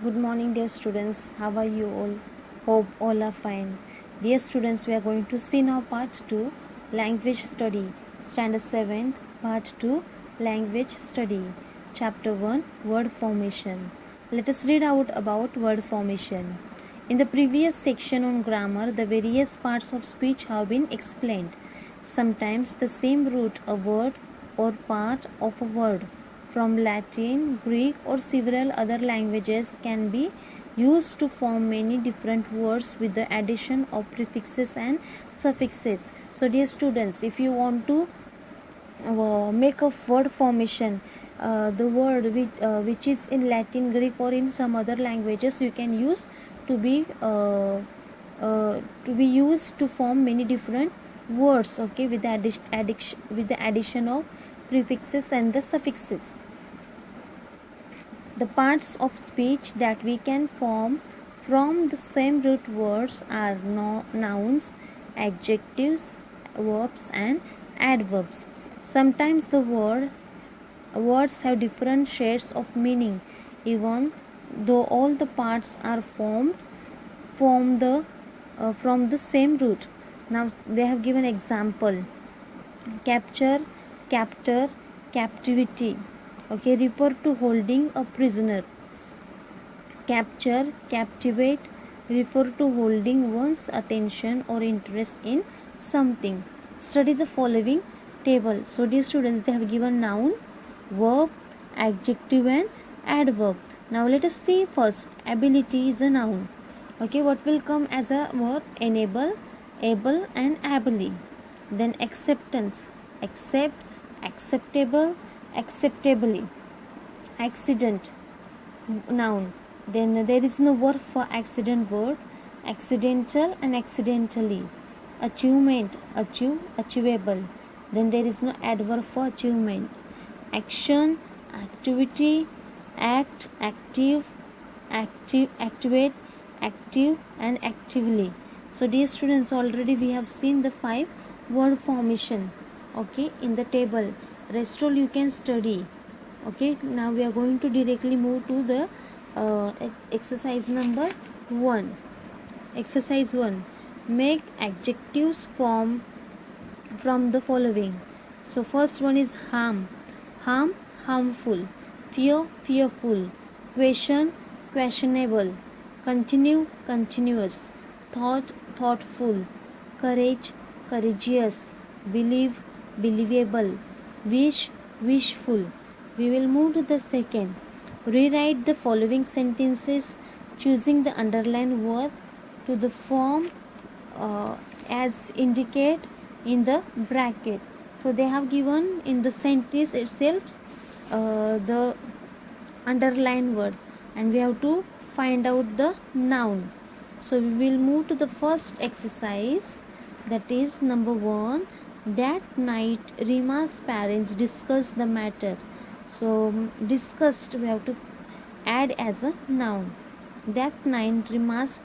Good morning, dear students. How are you all? Hope all are fine. Dear students, we are going to see now part 2 language study, standard 7th, part 2 language study, chapter 1 word formation. Let us read out about word formation. In the previous section on grammar, the various parts of speech have been explained. Sometimes the same root, a word or part of a word from Latin, Greek, or several other languages can be used to form many different words with the addition of prefixes and suffixes. So, dear students, if you want to make a word formation, the word which is in Latin, Greek, or in some other languages, you can use to be used to form many different words. Okay, with the addition of prefixes and the suffixes. The parts of speech that we can form from the same root words are nouns, adjectives, verbs, and adverbs. Sometimes the words have different shades of meaning, even though all the parts are formed from the same root. Now they have given example: capture, captor, captivity. Okay, refer to holding a prisoner. Capture, captivate, refer to holding one's attention or interest in something. Study the following table. So, dear students, they have given noun, verb, adjective, and adverb. Now, let us see first. Ability is a noun. Okay, what will come as a verb? Enable, able, and ably. Then acceptance, accept, acceptable, acceptably. Accident, noun. Then there is no verb for accident word. Accidental and accidentally. Achievement, achieve, achievable. Then there is no adverb for achievement. Action, activity, act, active, activate, active, and actively. So, dear students, already we have seen the 5 word formation, okay, in the table. Rest all you can study. Okay, now we are going to directly move to the exercise number 1. Exercise 1. Make adjectives from the following. So first one is harm, harm, harmful, fear, fearful, question, questionable, continue, continuous, thought, thoughtful, courage, courageous, believe, believable, wish, wishful. We will move to the second. Rewrite the following sentences choosing the underlined word to the form as indicate in the bracket. So they have given in the sentence itself the underlined word, and we have to find out the noun. So we will move to the first exercise, that is number 1. That night Rima's parents discussed the matter. So discussed we have to add as a noun. That night Rima's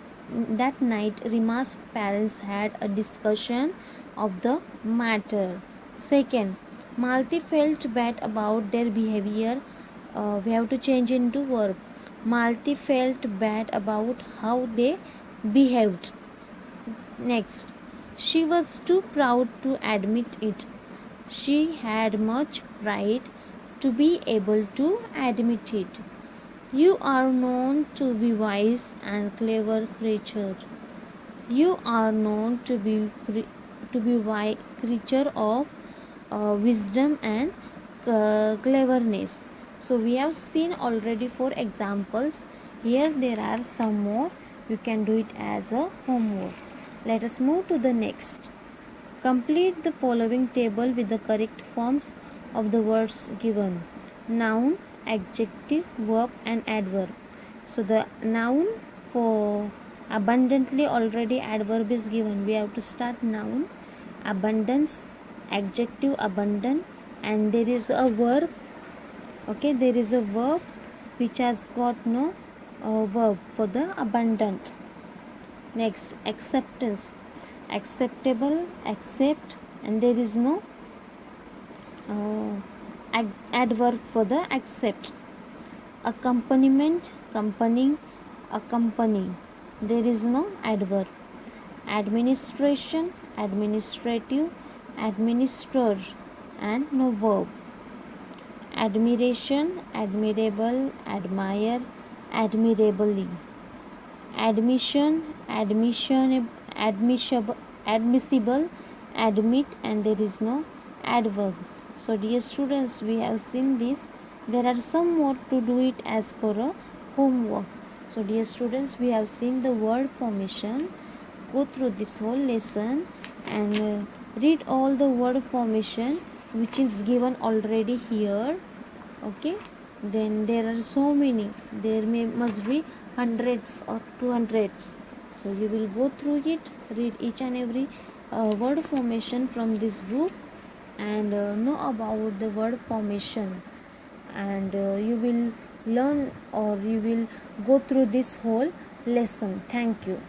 parents had a discussion of the matter. Second, Malti felt bad about their behavior. We have to change into verb. Malti felt bad about how they behaved. Next, she was too proud to admit it. She had much pride to be able to admit it. You are known to be wise and clever creature. You are known to be creature of wisdom and cleverness. So we have seen already 4 examples. Here there are some more. You can do it as a homework. Let us move to the next. Complete the following table with the correct forms of the words given: noun, adjective, verb, and adverb. So the noun for abundantly, already adverb is given. We have to start noun, abundance, adjective abundant, and there is a verb. Okay, there is a verb which has got no verb for the abundant. Next, acceptance, acceptable, accept, and there is no adverb for the accept. accompaniment, accompanying, accompany. There is no adverb. Administration, administrative, administer, and no verb. Admiration, admirable, admire, admirably. Admission, admissible, admit, and there is no adverb. So dear students, we have seen this. There are some more to do it as per a homework. So dear students, we have seen the word formation. Go through this whole lesson and read all the word formation which is given already here. Okay, then there are so many, must be hundreds or 200s. So you will go through it, read each and every word formation from this book, and know about the word formation, and you will learn, or you will go through this whole lesson. Thank you.